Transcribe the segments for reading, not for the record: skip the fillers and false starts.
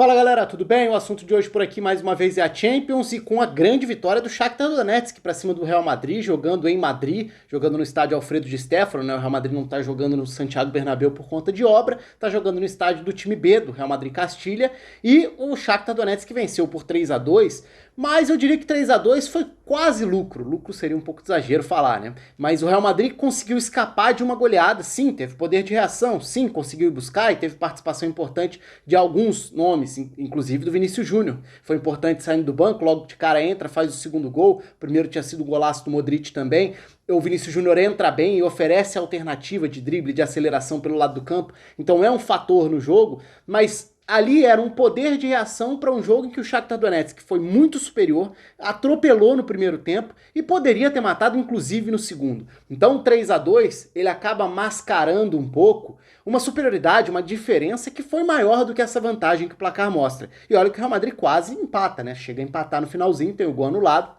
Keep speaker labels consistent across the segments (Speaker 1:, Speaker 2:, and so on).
Speaker 1: Fala galera, tudo bem? O assunto de hoje por aqui mais uma vez é a Champions e com a grande vitória do Shakhtar Donetsk para cima do Real Madrid, jogando em Madrid, jogando no estádio Alfredo Di Stéfano, né? O Real Madrid não tá jogando no Santiago Bernabéu por conta de obra, tá jogando no estádio do time B, do Real Madrid Castilha, e o Shakhtar Donetsk venceu por 3-2, mas eu diria que 3-2 foi quase lucro. Lucro seria um pouco de exagero falar, né? Mas o Real Madrid conseguiu escapar de uma goleada, sim, teve poder de reação, sim, conseguiu ir buscar e teve participação importante de alguns nomes, inclusive do Vinícius Júnior. Foi importante saindo do banco, logo de cara entra, faz o segundo gol, o primeiro tinha sido o golaço do Modric também. O Vinícius Júnior entra bem e oferece alternativa de drible, de aceleração pelo lado do campo, então é um fator no jogo, mas ali era um poder de reação para um jogo em que o Shakhtar Donetsk foi muito superior, atropelou no primeiro tempo e poderia ter matado inclusive no segundo. Então 3-2 ele acaba mascarando um pouco uma superioridade, uma diferença que foi maior do que essa vantagem que o placar mostra. E olha que o Real Madrid quase empata, né? Chega a empatar no finalzinho, tem o gol anulado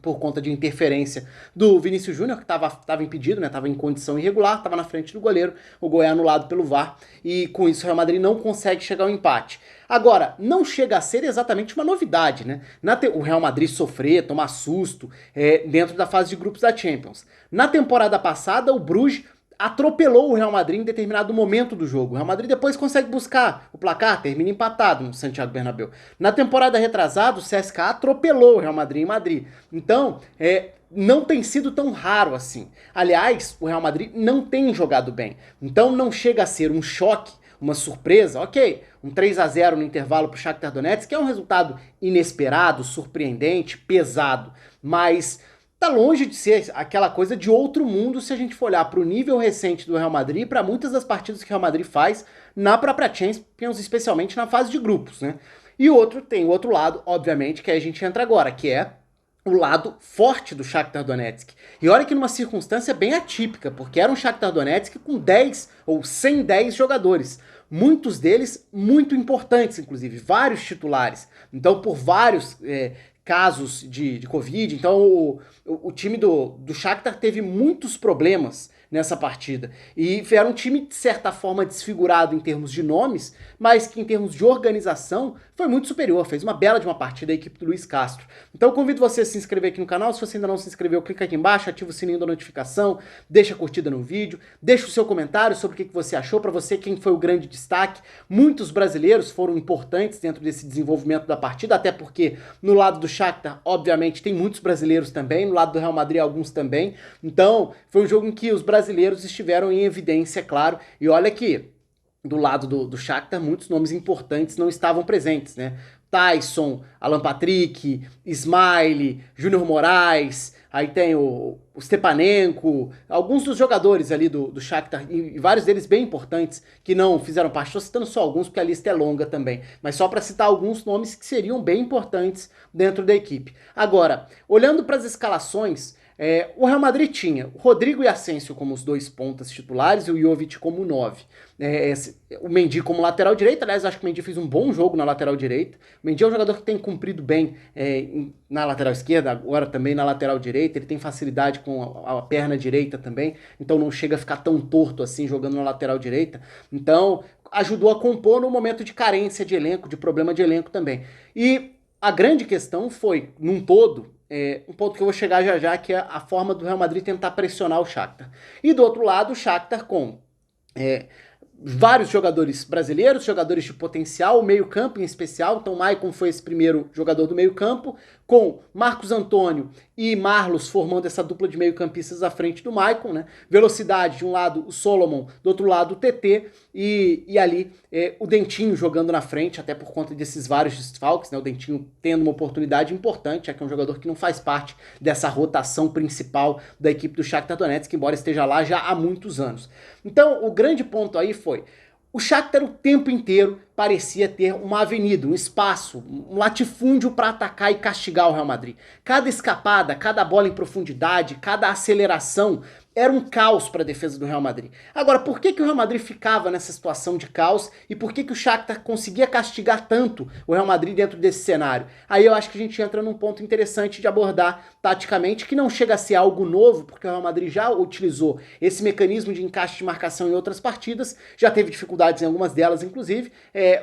Speaker 1: por conta de interferência do Vinícius Júnior, que estava impedido, né? Estava em condição irregular, estava na frente do goleiro, o gol é anulado pelo VAR, e com isso o Real Madrid não consegue chegar ao empate. Agora, não chega a ser exatamente uma novidade, né? O Real Madrid sofrer, tomar susto dentro da fase de grupos da Champions. Na temporada passada, o Bruges atropelou o Real Madrid em determinado momento do jogo. O Real Madrid depois consegue buscar o placar, termina empatado no Santiago Bernabéu. Na temporada retrasada, o CSKA atropelou o Real Madrid em Madrid. Então, não tem sido tão raro assim. Aliás, o Real Madrid não tem jogado bem. Então não chega a ser um choque, uma surpresa, ok, um 3-0 no intervalo para o Shakhtar Donetsk, que é um resultado inesperado, surpreendente, pesado, mas tá longe de ser aquela coisa de outro mundo se a gente for olhar para o nível recente do Real Madrid, para muitas das partidas que o Real Madrid faz na própria Champions, especialmente na fase de grupos, né? E tem o outro lado, obviamente, que a gente entra agora, que é o lado forte do Shakhtar Donetsk. E olha que numa circunstância bem atípica, porque era um Shakhtar Donetsk com 10 ou 110 jogadores. Muitos deles muito importantes, inclusive, vários titulares. Então, por vários casos de Covid, então o time do Shakhtar teve muitos problemas nessa partida. E era um time, de certa forma, desfigurado em termos de nomes, mas que em termos de organização foi muito superior. Fez uma bela de uma partida a equipe do Luiz Castro. Então eu convido você a se inscrever aqui no canal. Se você ainda não se inscreveu, clica aqui embaixo, ativa o sininho da notificação, deixa a curtida no vídeo, deixa o seu comentário sobre o que você achou, para você quem foi o grande destaque. Muitos brasileiros foram importantes dentro desse desenvolvimento da partida, até porque no lado do Shakhtar, obviamente, tem muitos brasileiros também, no lado do Real Madrid alguns também. Então foi um jogo em que os brasileiros estiveram em evidência, é claro, e olha que do lado do Shakhtar muitos nomes importantes não estavam presentes, né? Tyson, Alan Patrick, Ismaili, Júnior Moraes, aí tem o Stepanenko, alguns dos jogadores ali do Shakhtar, e vários deles bem importantes, que não fizeram parte. Estou citando só alguns, porque a lista é longa também, mas só para citar alguns nomes que seriam bem importantes dentro da equipe. Agora, olhando para as escalações, o Real Madrid tinha o Rodrigo e Asensio como os dois pontas titulares e o Jovic como 9. O Mendy como lateral direito, aliás, acho que o Mendy fez um bom jogo na lateral direita. O Mendy é um jogador que tem cumprido bem na lateral esquerda, agora também na lateral direita, ele tem facilidade com a perna direita também, então não chega a ficar tão torto assim jogando na lateral direita. Então ajudou a compor no momento de carência de elenco, de problema de elenco também. E a grande questão foi, num todo, um ponto que eu vou chegar já já, que é a forma do Real Madrid tentar pressionar o Shakhtar. E do outro lado, o Shakhtar com vários jogadores brasileiros, jogadores de potencial, o meio-campo em especial. Então, Maicon foi esse primeiro jogador do meio-campo, com Marcos Antônio e Marlos formando essa dupla de meio-campistas à frente do Maicon, né? Velocidade, de um lado o Solomon, do outro lado o TT, e ali o Dentinho jogando na frente, até por conta desses vários desfalques, né? O Dentinho tendo uma oportunidade importante, já que é um jogador que não faz parte dessa rotação principal da equipe do Shakhtar Donetsk, embora esteja lá já há muitos anos. Então, o grande ponto aí foi: o Shakhtar o tempo inteiro parecia ter uma avenida, um espaço, um latifúndio para atacar e castigar o Real Madrid. Cada escapada, cada bola em profundidade, cada aceleração era um caos para a defesa do Real Madrid. Agora, por que o Real Madrid ficava nessa situação de caos e por que o Shakhtar conseguia castigar tanto o Real Madrid dentro desse cenário? Aí eu acho que a gente entra num ponto interessante de abordar taticamente, que não chega a ser algo novo, porque o Real Madrid já utilizou esse mecanismo de encaixe de marcação em outras partidas, já teve dificuldades em algumas delas, inclusive,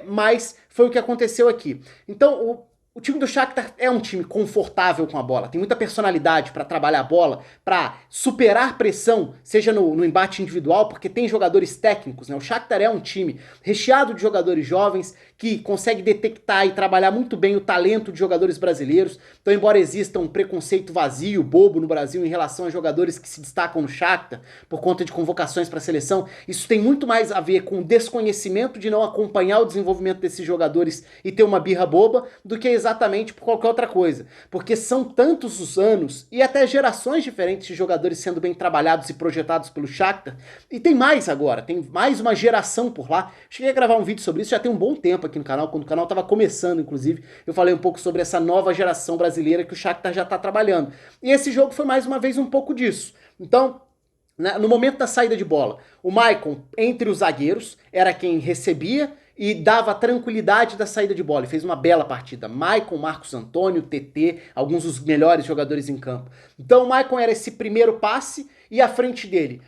Speaker 1: mas foi o que aconteceu aqui. Então, o time do Shakhtar é um time confortável com a bola, tem muita personalidade para trabalhar a bola, para superar pressão, seja no embate individual, porque tem jogadores técnicos, né? O Shakhtar é um time recheado de jogadores jovens que consegue detectar e trabalhar muito bem o talento de jogadores brasileiros. Então, embora exista um preconceito vazio, bobo no Brasil em relação a jogadores que se destacam no Shakhtar por conta de convocações para a seleção, isso tem muito mais a ver com o desconhecimento de não acompanhar o desenvolvimento desses jogadores e ter uma birra boba, do que exatamente por qualquer outra coisa. Porque são tantos os anos e até gerações diferentes de jogadores sendo bem trabalhados e projetados pelo Shakhtar. E tem mais agora, tem mais uma geração por lá. Cheguei a gravar um vídeo sobre isso já tem um bom tempo aqui no canal, quando o canal estava começando, inclusive. Eu falei um pouco sobre essa nova geração brasileira que o Shakhtar já está trabalhando. E esse jogo foi mais uma vez um pouco disso. Então, no momento da saída de bola, o Maicon, entre os zagueiros, era quem recebia e dava tranquilidade da saída de bola. Ele fez uma bela partida. Maicon, Marcos Antônio, TT, alguns dos melhores jogadores em campo. Então o Maicon era esse primeiro passe e à frente dele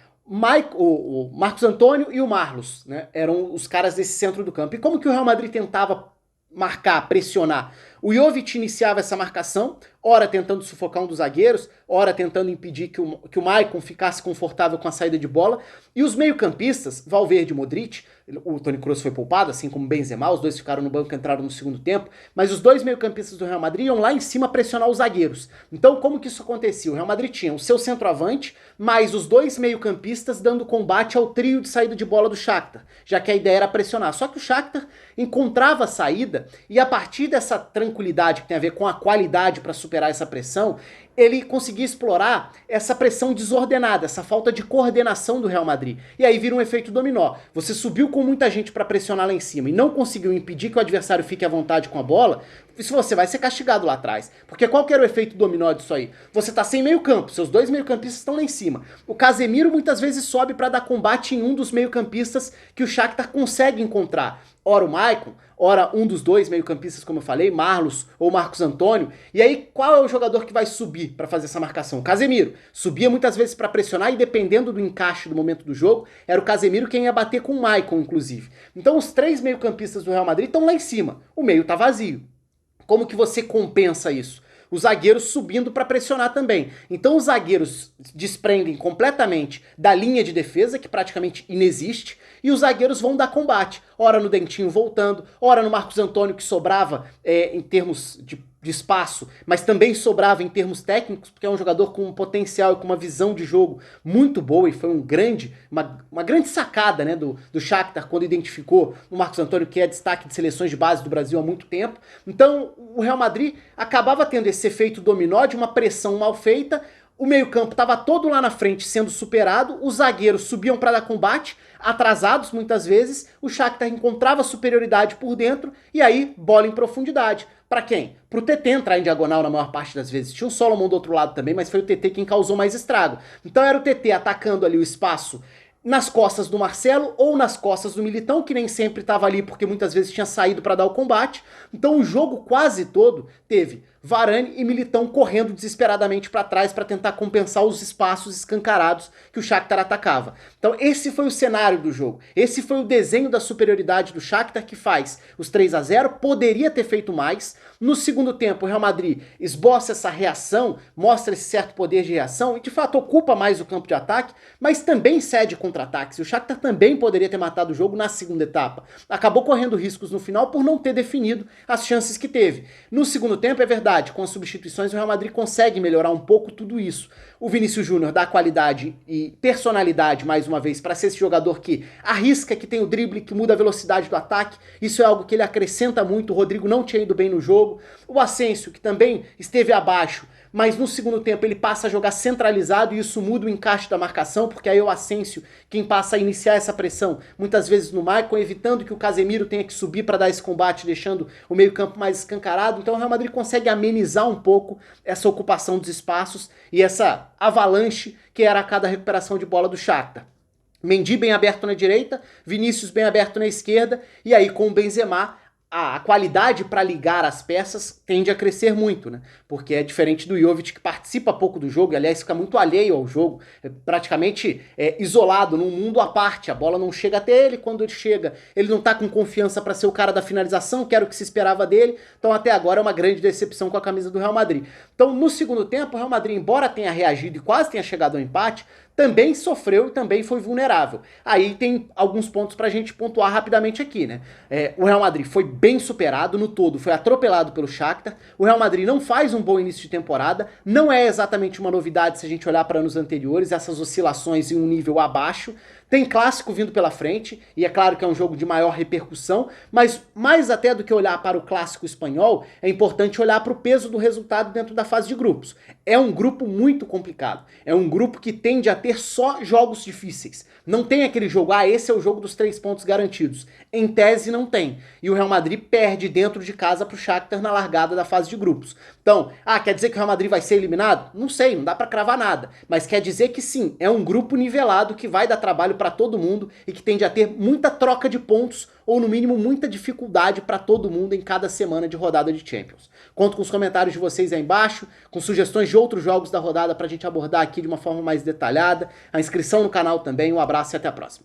Speaker 1: o Marcos Antônio e o Marlos, né, eram os caras desse centro do campo. E como que o Real Madrid tentava marcar, pressionar? O Jovic iniciava essa marcação, ora tentando sufocar um dos zagueiros, ora tentando impedir que o Maicon ficasse confortável com a saída de bola. E os meio-campistas, Valverde e Modric, o Toni Kroos foi poupado, assim como Benzema, os dois ficaram no banco e entraram no segundo tempo, mas os dois meio-campistas do Real Madrid iam lá em cima pressionar os zagueiros. Então, como que isso acontecia? O Real Madrid tinha o seu centroavante, mais os dois meio-campistas dando combate ao trio de saída de bola do Shakhtar, já que a ideia era pressionar. Só que o Shakhtar encontrava a saída e a partir dessa tranquilidade que tem a ver com a qualidade para superar essa pressão, ele conseguia explorar essa pressão desordenada, essa falta de coordenação do Real Madrid. E aí vira um efeito dominó. Você subiu com muita gente para pressionar lá em cima e não conseguiu impedir que o adversário fique à vontade com a bola, isso você vai ser castigado lá atrás. Porque qual que era o efeito dominó disso aí? Você tá sem meio campo, seus dois meio-campistas estão lá em cima. O Casemiro muitas vezes sobe para dar combate em um dos meio-campistas que o Shakhtar consegue encontrar. Ora o Maicon, ora um dos dois meio-campistas, como eu falei, Marlos ou Marcos Antônio. E aí, qual é o jogador que vai subir para fazer essa marcação? O Casemiro. Subia muitas vezes para pressionar e dependendo do encaixe do momento do jogo, era o Casemiro quem ia bater com o Maicon, inclusive. Então os três meio-campistas do Real Madrid estão lá em cima. O meio tá vazio. Como que você compensa isso? Os zagueiros subindo para pressionar também. Então os zagueiros desprendem completamente da linha de defesa, que praticamente inexiste, e os zagueiros vão dar combate. Ora no Dentinho voltando, ora no Marcos Antônio, que sobrava em termos de espaço, mas também sobrava em termos técnicos, porque é um jogador com um potencial e com uma visão de jogo muito boa, e foi uma grande sacada, né, do Shakhtar quando identificou o Marcos Antônio, que é destaque de seleções de base do Brasil há muito tempo. Então o Real Madrid acabava tendo esse efeito dominó de uma pressão mal feita. O meio-campo estava todo lá na frente sendo superado, os zagueiros subiam para dar combate, atrasados muitas vezes, o Shakhtar encontrava superioridade por dentro e aí bola em profundidade. Para quem? Pro TT entrar em diagonal na maior parte das vezes. Tinha o Solomon do outro lado também, mas foi o TT quem causou mais estrago. Então era o TT atacando ali o espaço nas costas do Marcelo ou nas costas do Militão, que nem sempre estava ali porque muitas vezes tinha saído para dar o combate. Então o jogo quase todo teve Varane e Militão correndo desesperadamente para trás para tentar compensar os espaços escancarados que o Shakhtar atacava. Então esse foi o cenário do jogo. Esse foi o desenho da superioridade do Shakhtar, que faz os 3-0, poderia ter feito mais. No segundo tempo, o Real Madrid esboça essa reação, mostra esse certo poder de reação e de fato ocupa mais o campo de ataque, mas também cede contra-ataques. O Shakhtar também poderia ter matado o jogo na segunda etapa. Acabou correndo riscos no final por não ter definido as chances que teve. No segundo tempo, é verdade, com as substituições, o Real Madrid consegue melhorar um pouco tudo isso. O Vinícius Júnior dá qualidade e personalidade, mais uma vez, para ser esse jogador que arrisca, que tem o drible, que muda a velocidade do ataque. Isso é algo que ele acrescenta muito. O Rodrigo não tinha ido bem no jogo. O Asensio, que também esteve abaixo, mas no segundo tempo ele passa a jogar centralizado e isso muda o encaixe da marcação, porque aí é o Asensio quem passa a iniciar essa pressão, muitas vezes no Maicon, evitando que o Casemiro tenha que subir para dar esse combate, deixando o meio-campo mais escancarado. Então o Real Madrid consegue amenizar um pouco essa ocupação dos espaços e essa avalanche que era a cada recuperação de bola do Shakhtar. Mendy bem aberto na direita, Vinícius bem aberto na esquerda, e aí com o Benzema a qualidade para ligar as peças tende a crescer muito, né? Porque é diferente do Jovic, que participa pouco do jogo, e aliás fica muito alheio ao jogo, praticamente isolado, num mundo à parte. A bola não chega até ele, quando ele chega, ele não tá com confiança para ser o cara da finalização, que era o que se esperava dele. Então até agora é uma grande decepção com a camisa do Real Madrid. Então no segundo tempo, o Real Madrid, embora tenha reagido e quase tenha chegado ao empate, também sofreu e também foi vulnerável. Aí tem alguns pontos pra gente pontuar rapidamente aqui, né? O Real Madrid foi bem superado no todo, foi atropelado pelo Shakhtar. O Real Madrid não faz um bom início de temporada, não é exatamente uma novidade se a gente olhar para anos anteriores, essas oscilações em um nível abaixo. Tem clássico vindo pela frente, e é claro que é um jogo de maior repercussão, mas mais até do que olhar para o clássico espanhol, é importante olhar para o peso do resultado dentro da fase de grupos. É um grupo muito complicado, é um grupo que tende a ter só jogos difíceis. Não tem aquele jogo, esse é o jogo dos 3 pontos garantidos. Em tese não tem. E o Real Madrid perde dentro de casa pro Shakhtar na largada da fase de grupos. Então, quer dizer que o Real Madrid vai ser eliminado? Não sei, não dá pra cravar nada. Mas quer dizer que sim, é um grupo nivelado que vai dar trabalho pra todo mundo e que tende a ter muita troca de pontos ou no mínimo muita dificuldade pra todo mundo em cada semana de rodada de Champions. Conto com os comentários de vocês aí embaixo, com sugestões de outros jogos da rodada pra gente abordar aqui de uma forma mais detalhada. A inscrição no canal também. Um abraço e até a próxima.